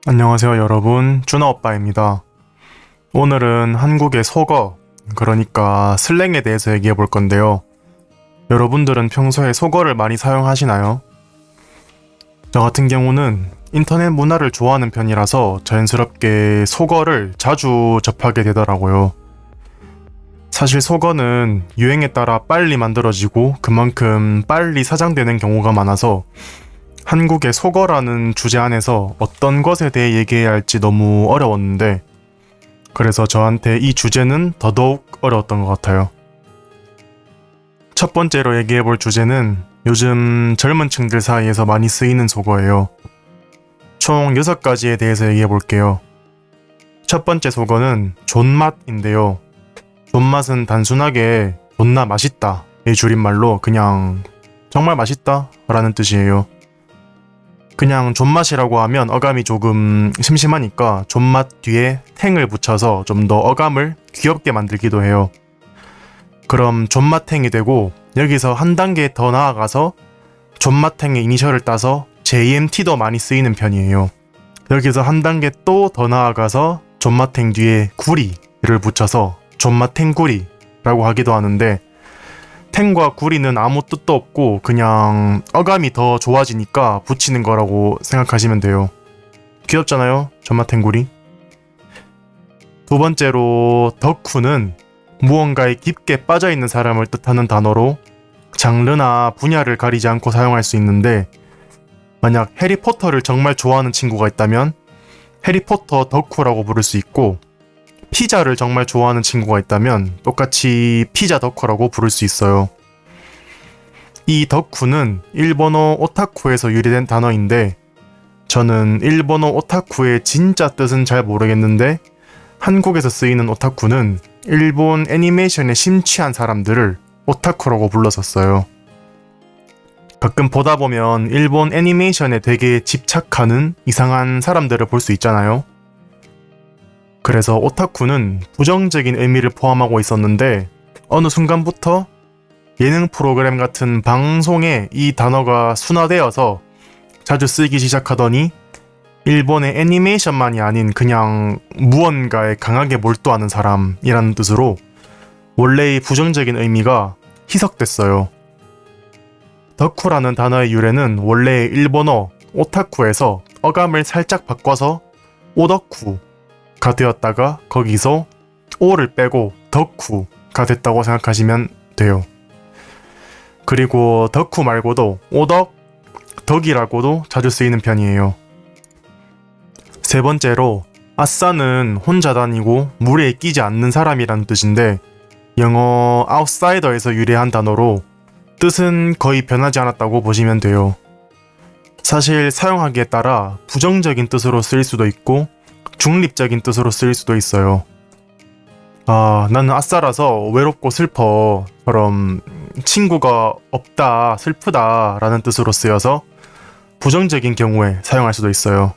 안녕하세요 여러분, 준하오빠입니다. 오늘은 한국의 속어, 그러니까 슬랭에 대해서 얘기해 볼 건데요. 여러분들은 평소에 속어를 많이 사용하시나요? 저 같은 경우는 인터넷 문화를 좋아하는 편이라서 자연스럽게 속어를 자주 접하게 되더라고요. 사실 속어는 유행에 따라 빨리 만들어지고 그만큼 빨리 사장되는 경우가 많아서 한국의 속어라는 주제 안에서 어떤 것에 대해 얘기해야 할지 너무 어려웠는데, 그래서 저한테 이 주제는 더더욱 어려웠던 것 같아요. 첫 번째로 얘기해 볼 주제는 요즘 젊은 층들 사이에서 많이 쓰이는 속어예요. 총 6가지에 대해서 얘기해 볼게요. 첫 번째 속어는 존맛인데요. 존맛은 단순하게 존나 맛있다 의 줄임말로 그냥 정말 맛있다 라는 뜻이에요. 그냥 존맛이라고 하면 어감이 조금 심심하니까 존맛 뒤에 탱을 붙여서 좀 더 어감을 귀엽게 만들기도 해요. 그럼 존맛탱이 되고, 여기서 한 단계 더 나아가서 존맛탱의 이니셜을 따서 JMT도 많이 쓰이는 편이에요. 여기서 한 단계 또 더 나아가서 존맛탱 뒤에 구리를 붙여서 존맛탱구리라고 하기도 하는데, 탱과 구리는 아무 뜻도 없고 그냥 어감이 더 좋아지니까 붙이는 거라고 생각하시면 돼요. 귀엽잖아요, 존맛탱구리. 두 번째로 덕후는 무언가에 깊게 빠져있는 사람을 뜻하는 단어로 장르나 분야를 가리지 않고 사용할 수 있는데, 만약 해리포터를 정말 좋아하는 친구가 있다면 해리포터 덕후라고 부를 수 있고, 피자를 정말 좋아하는 친구가 있다면 똑같이 피자 덕후라고 부를 수 있어요. 이 덕후는 일본어 오타쿠에서 유래된 단어인데, 저는 일본어 오타쿠의 진짜 뜻은 잘 모르겠는데 한국에서 쓰이는 오타쿠는 일본 애니메이션에 심취한 사람들을 오타쿠라고 불렀었어요. 가끔 보다 보면 일본 애니메이션에 되게 집착하는 이상한 사람들을 볼 수 있잖아요. 그래서 오타쿠는 부정적인 의미를 포함하고 있었는데, 어느 순간부터 예능 프로그램 같은 방송에 이 단어가 순화되어서 자주 쓰이기 시작하더니 일본의 애니메이션만이 아닌 그냥 무언가에 강하게 몰두하는 사람이라는 뜻으로 원래의 부정적인 의미가 희석됐어요. 덕후라는 단어의 유래는 원래 일본어 오타쿠에서 어감을 살짝 바꿔서 오덕후가 되었다가 거기서 오를 빼고 덕후가 됐다고 생각하시면 돼요. 그리고 덕후 말고도 오덕, 덕이라고도 자주 쓰이는 편이에요. 세 번째로 아싸는 혼자 다니고 무리에 끼지 않는 사람이라는 뜻인데, 영어 아웃사이더에서 유래한 단어로 뜻은 거의 변하지 않았다고 보시면 돼요. 사실 사용하기에 따라 부정적인 뜻으로 쓰일 수도 있고 중립적인 뜻으로 쓰일 수도 있어요. 나는 아싸라서 외롭고 슬퍼 처럼 친구가 없다, 슬프다 라는 뜻으로 쓰여서 부정적인 경우에 사용할 수도 있어요.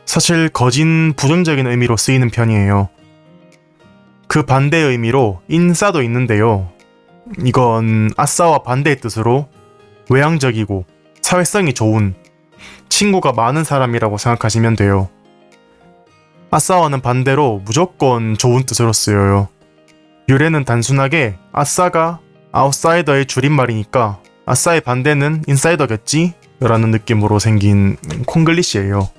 사실 거진 부정적인 의미로 쓰이는 편이에요. 그 반대의 의미로 인싸도 있는데요. 이건 아싸와 반대의 뜻으로 외향적이고 사회성이 좋은, 친구가 많은 사람이라고 생각하시면 돼요. 아싸와는 반대로 무조건 좋은 뜻으로 쓰여요. 유래는 단순하게 아싸가 아웃사이더의 줄임말이니까 아싸의 반대는 인사이더겠지? 라는 느낌으로 생긴 콩글리시예요.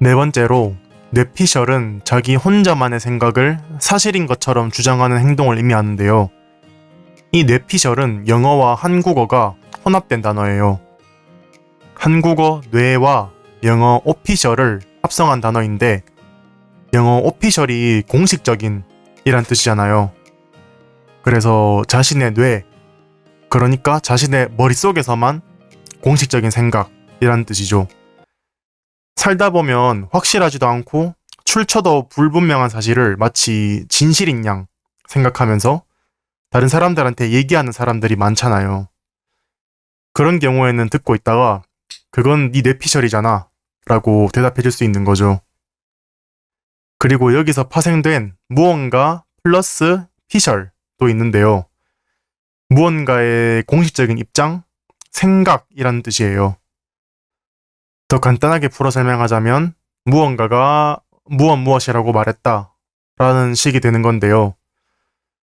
네 번째로 뇌피셜은 자기 혼자만의 생각을 사실인 것처럼 주장하는 행동을 의미하는데요. 이 뇌피셜은 영어와 한국어가 혼합된 단어예요. 한국어 뇌와 영어 오피셜을 합성한 단어인데, 영어 오피셜이 공식적인 이란 뜻이잖아요. 그래서 자신의 뇌, 그러니까 자신의 머릿속에서만 공식적인 생각이란 뜻이죠. 살다 보면 확실하지도 않고 출처도 불분명한 사실을 마치 진실인 양 생각하면서 다른 사람들한테 얘기하는 사람들이 많잖아요. 그런 경우에는 듣고 있다가 그건 네 뇌피셜이잖아 라고 대답해 줄 수 있는 거죠. 그리고 여기서 파생된 무언가 플러스 피셜도 있는데요. 무언가의 공식적인 입장, 생각이라는 뜻이에요. 더 간단하게 풀어 설명하자면 무언가가 무엇이라고 말했다 라는 식이 되는 건데요.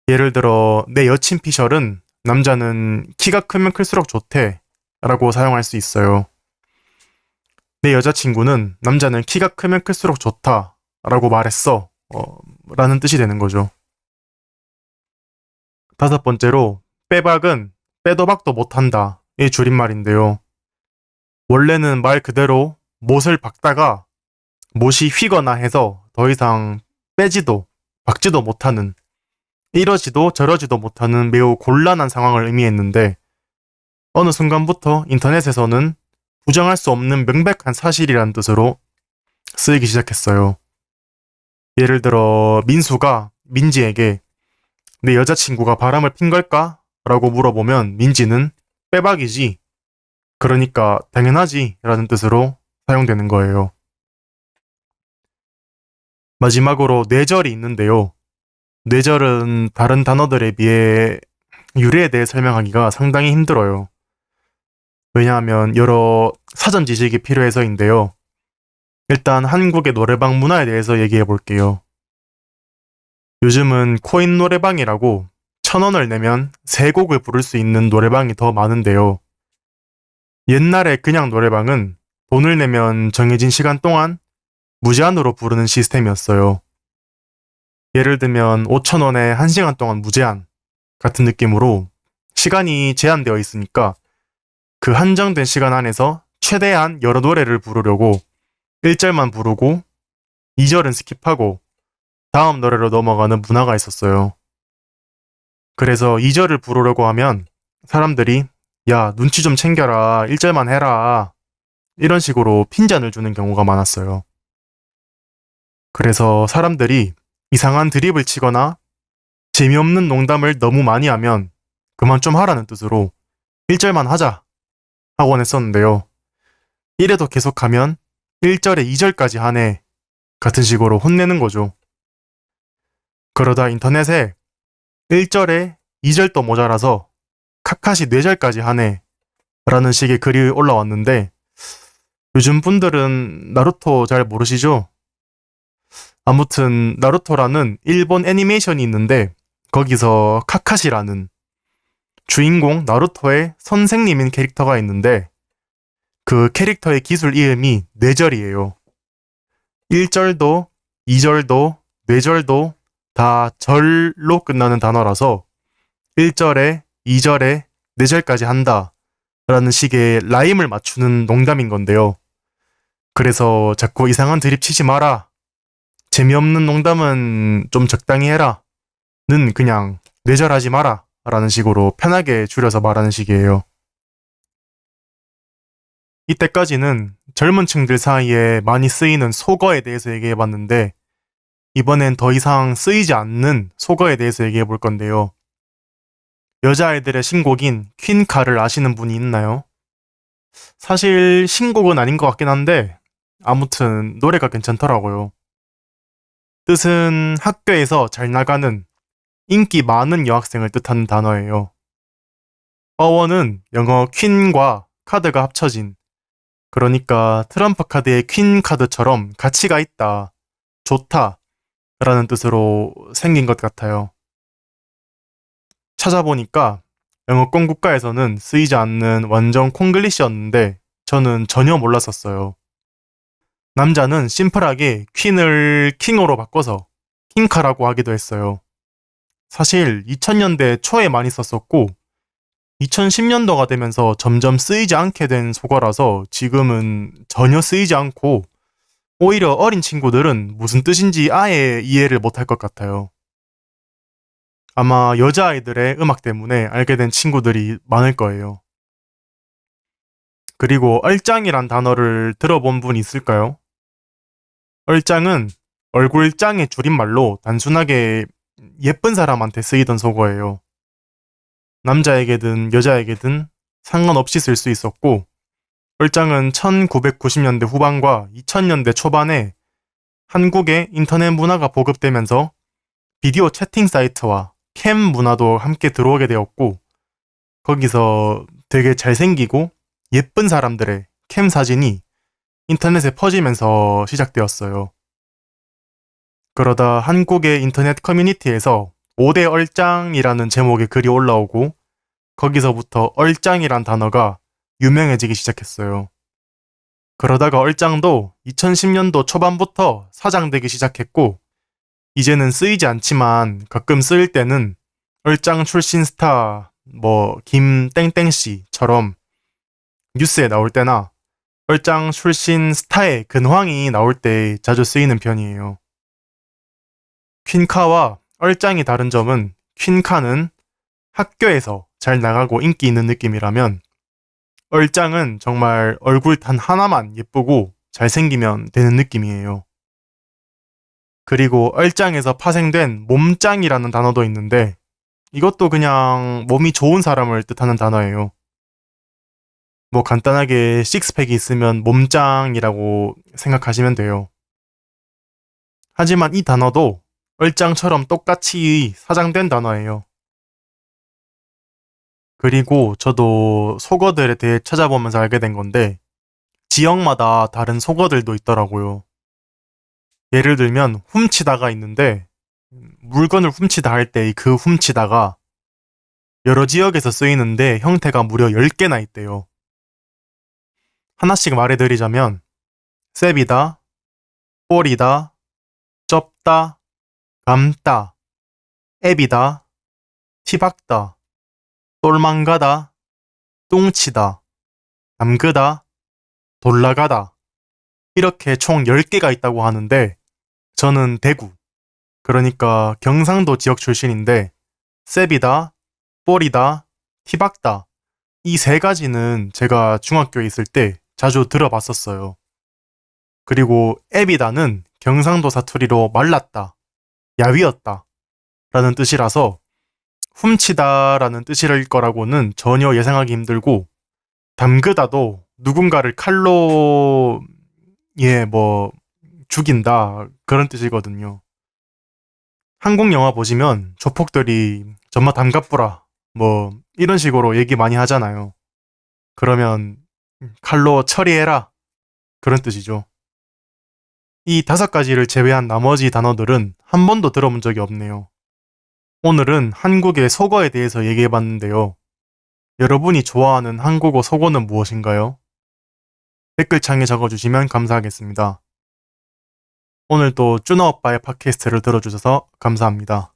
예를 들어 내 여친 피셜은 남자는 키가 크면 클수록 좋대 라고 사용할 수 있어요. 내 여자친구는 남자는 키가 크면 클수록 좋다 라고 말했어 라는 뜻이 되는 거죠. 다섯 번째로 빼박은 빼도 박도 못한다 의 줄임말인데요. 원래는 말 그대로 못을 박다가 못이 휘거나 해서 더 이상 빼지도 박지도 못하는, 이러지도 저러지도 못하는 매우 곤란한 상황을 의미했는데 어느 순간부터 인터넷에서는 부정할 수 없는 명백한 사실이란 뜻으로 쓰이기 시작했어요. 예를 들어 민수가 민지에게 내 여자친구가 바람을 핀 걸까? 라고 물어보면 민지는 빼박이지, 그러니까 당연하지 라는 뜻으로 사용되는 거예요. 마지막으로 뇌절이 있는데요. 뇌절은 다른 단어들에 비해 유래에 대해 설명하기가 상당히 힘들어요. 왜냐하면 여러 사전 지식이 필요해서인데요. 일단 한국의 노래방 문화에 대해서 얘기해 볼게요. 요즘은 코인 노래방이라고 1,000원을 내면 3곡을 부를 수 있는 노래방이 더 많은데요. 옛날에 그냥 노래방은 돈을 내면 정해진 시간 동안 무제한으로 부르는 시스템이었어요. 예를 들면 5,000원에 1시간 동안 무제한 같은 느낌으로 시간이 제한되어 있으니까 그 한정된 시간 안에서 최대한 여러 노래를 부르려고 1절만 부르고 2절은 스킵하고 다음 노래로 넘어가는 문화가 있었어요. 그래서 2절을 부르려고 하면 사람들이 야, 눈치 좀 챙겨라, 1절만 해라 이런 식으로 핀잔을 주는 경우가 많았어요. 그래서 사람들이 이상한 드립을 치거나 재미없는 농담을 너무 많이 하면 그만 좀 하라는 뜻으로 1절만 하자 하곤 했었는데요. 이래도 계속하면 1절에 2절까지 하네 같은 식으로 혼내는 거죠. 그러다 인터넷에 1절에 2절도 모자라서 카카시 4절까지 하네 라는 식의 글이 올라왔는데 요즘 분들은 나루토 잘 모르시죠? 아무튼 나루토라는 일본 애니메이션이 있는데 거기서 카카시라는 주인공 나루토의 선생님인 캐릭터가 있는데 그 캐릭터의 기술 이름이 4절이에요. 1절도 2절도 4절도 다 절로 끝나는 단어라서 1절에 2절에 4절까지 한다 라는 식의 라임을 맞추는 농담인 건데요. 그래서 자꾸 이상한 드립 치지 마라, 재미없는 농담은 좀 적당히 해라 는 그냥 뇌절하지 마라 라는 식으로 편하게 줄여서 말하는 식이에요. 이때까지는 젊은 층들 사이에 많이 쓰이는 속어에 대해서 얘기해봤는데 이번엔 더 이상 쓰이지 않는 속어에 대해서 얘기해 볼 건데요. 여자아이들의 신곡인 퀸카를 아시는 분이 있나요? 사실 신곡은 아닌 것 같긴 한데 아무튼 노래가 괜찮더라고요. 뜻은 학교에서 잘 나가는, 인기 많은 여학생을 뜻하는 단어예요. 어원은 영어 퀸과 카드가 합쳐진, 그러니까 트럼프 카드의 퀸 카드처럼 가치가 있다, 좋다 라는 뜻으로 생긴 것 같아요. 찾아보니까 영어권 국가에서는 쓰이지 않는 완전 콩글리시였는데 저는 전혀 몰랐었어요. 남자는 심플하게 퀸을 킹으로 바꿔서 킹카라고 하기도 했어요. 사실 2000년대 초에 많이 썼었고 2010년도가 되면서 점점 쓰이지 않게 된 속어라서 지금은 전혀 쓰이지 않고 오히려 어린 친구들은 무슨 뜻인지 아예 이해를 못할 것 같아요. 아마 여자아이들의 음악 때문에 알게 된 친구들이 많을 거예요. 그리고 얼짱이란 단어를 들어본 분 있을까요? 얼짱은 얼굴짱의 줄임말로 단순하게 예쁜 사람한테 쓰이던 속어예요. 남자에게든 여자에게든 상관없이 쓸 수 있었고 얼짱은 1990년대 후반과 2000년대 초반에 한국의 인터넷 문화가 보급되면서 비디오 채팅 사이트와 캠 문화도 함께 들어오게 되었고 거기서 되게 잘생기고 예쁜 사람들의 캠 사진이 인터넷에 퍼지면서 시작되었어요. 그러다 한국의 인터넷 커뮤니티에서 5대 얼짱이라는 제목의 글이 올라오고 거기서부터 얼짱이란 단어가 유명해지기 시작했어요. 그러다가 얼짱도 2010년도 초반부터 사장되기 시작했고 이제는 쓰이지 않지만 가끔 쓰일 때는 얼짱 출신 스타 김땡땡씨처럼 뉴스에 나올 때나 얼짱 출신 스타의 근황이 나올 때 자주 쓰이는 편이에요. 퀸카와 얼짱이 다른 점은 퀸카는 학교에서 잘 나가고 인기 있는 느낌이라면 얼짱은 정말 얼굴 단 하나만 예쁘고 잘생기면 되는 느낌이에요. 그리고 얼짱에서 파생된 몸짱이라는 단어도 있는데 이것도 그냥 몸이 좋은 사람을 뜻하는 단어예요. 간단하게 식스팩이 있으면 몸짱이라고 생각하시면 돼요. 하지만 이 단어도 얼짱처럼 똑같이 사장된 단어예요. 그리고 저도 속어들에 대해 찾아보면서 알게 된 건데 지역마다 다른 속어들도 있더라고요. 예를 들면 훔치다가 있는데 물건을 훔치다 할 때 그 훔치다가 여러 지역에서 쓰이는데 형태가 무려 10개나 있대요. 하나씩 말해드리자면 셉이다, 꼴이다, 쩝다, 감다, 앱이다, 티박다, 똘망가다, 뚱치다, 담그다, 돌라가다 이렇게 총 10개가 있다고 하는데 저는 대구, 그러니까 경상도 지역 출신인데 셉이다, 뻘이다, 티박다 이 세 가지는 제가 중학교에 있을 때 자주 들어봤었어요. 그리고 앱이다는 경상도 사투리로 말랐다, 야위었다 라는 뜻이라서 훔치다 라는 뜻일 거라고는 전혀 예상하기 힘들고 담그다도 누군가를 칼로 죽인다 그런 뜻이거든요. 한국 영화 보시면 조폭들이 전마 담가뿌라 이런 식으로 얘기 많이 하잖아요. 그러면 칼로 처리해라 그런 뜻이죠. 이 5가지를 제외한 나머지 단어들은 한 번도 들어본 적이 없네요. 오늘은 한국의 속어에 대해서 얘기해봤는데요. 여러분이 좋아하는 한국어 속어는 무엇인가요? 댓글창에 적어주시면 감사하겠습니다. 오늘도 쭈너 오빠의 팟캐스트를 들어주셔서 감사합니다.